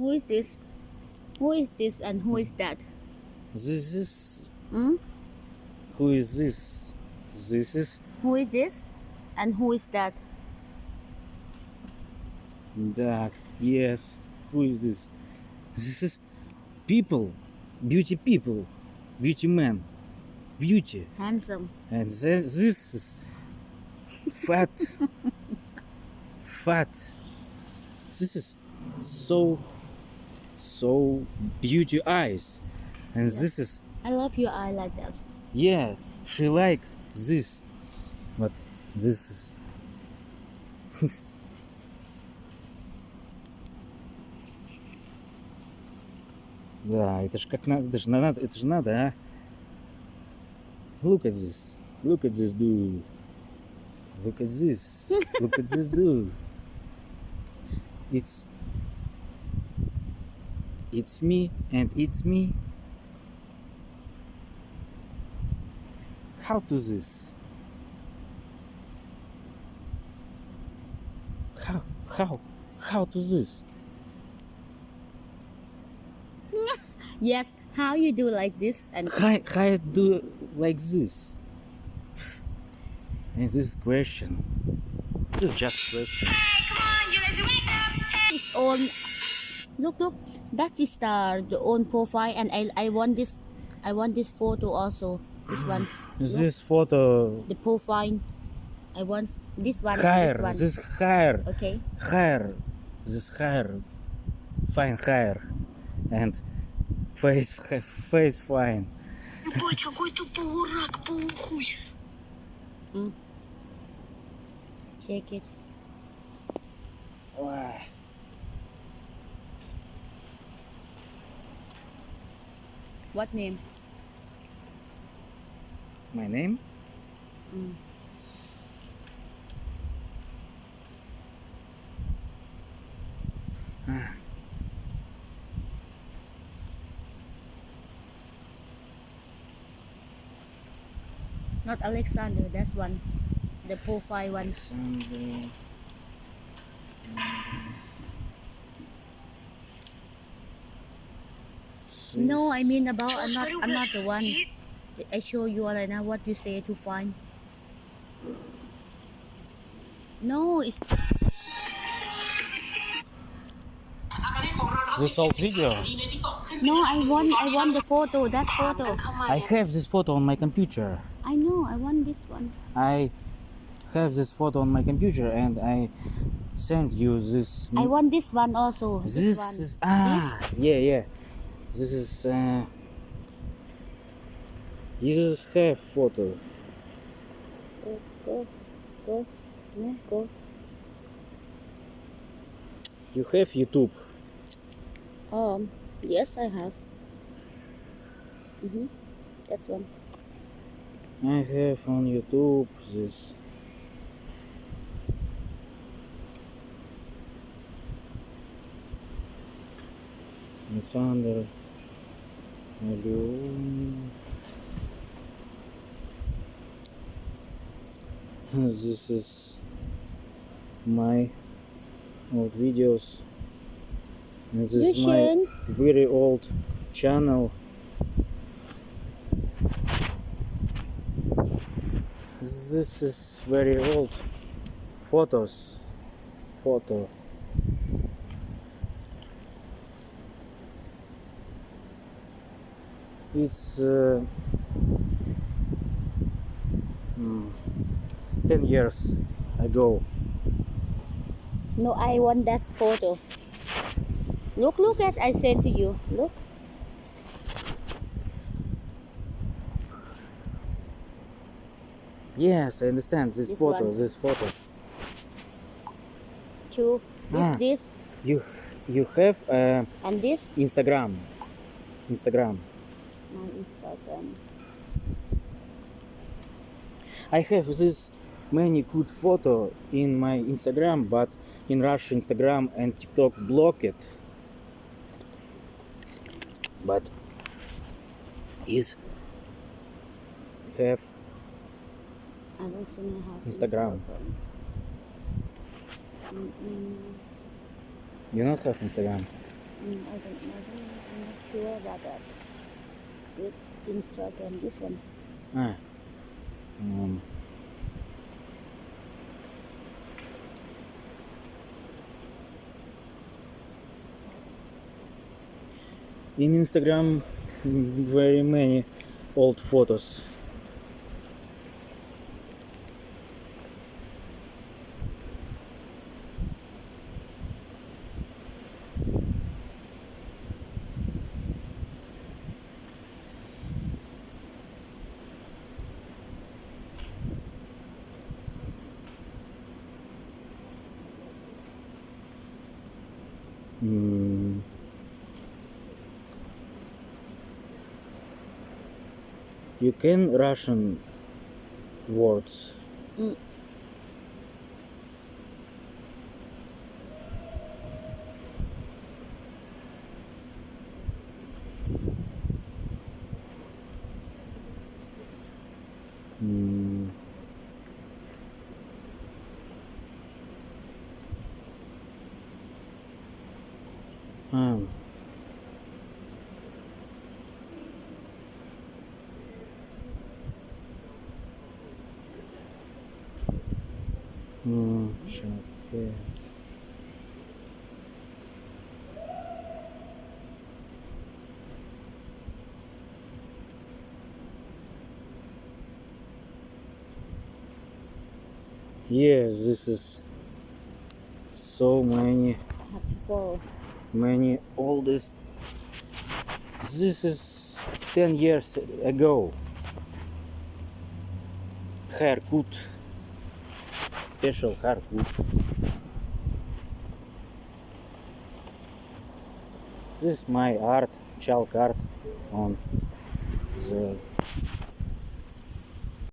Who is this? Who is this and who is that? This is. Hmm? Who is this? This is Who is this and who is that? that. Yes. Who is this? This is people. Beauty people. Beauty man. Beauty. Handsome. And this is fat. Fat. This is so beauty eyes. And this is, I love your eye like that. yeah, she like this. But this is да, это ж как надо, это же надо, а? Look at this. Look at this dude. Look at this. Look at this dude. It's me and it's me. How to this? How to this? Yes, how you do like this and How I do like this? And this question. This is just question. his own. Look, that is the own profile, and I want this. I want this photo also. This one, This photo. the profile. I want this one. and Hair. This one. This hair. Okay. Hair. This hair. Fine hair. And face fine. Ебать, какой ты полурак, полухуй. Check it. What name? My name? Not Alexander. That's one. The profile one. Alexandr. No, I mean about another one. I show you right now what you say to find. No, it's This old video. no. I want the photo. That photo. I have this photo on my computer. I know. I want this one. I have this photo on my computer and I send you this. I want this one also. This one. is yeah. This is have photo. Go. Yeah, go. You have YouTube. Yes, I have. That's one. I have on YouTube this. Alexandr. This is my old videos. And this is my very old channel. This is very old photos. It's 10 years ago. No, I want that photo. Look at I sent to you. Look. Yes, I understand this photo. one. This photo. Two. This. You have And this. Instagram. My Instagram. I have this many good photo in my Instagram, but in Russia Instagram and TikTok block it. But is have I don't think I have Instagram. You not have Instagram. I'm not sure about that. With Instagram, this one. Ah. In Instagram, very many old photos. You can Russian words. Okay. Yeah, this is so many Have to follow. many oldest. This is 10 years ago. Haircut. Special haircut. This is my art, chalk art on the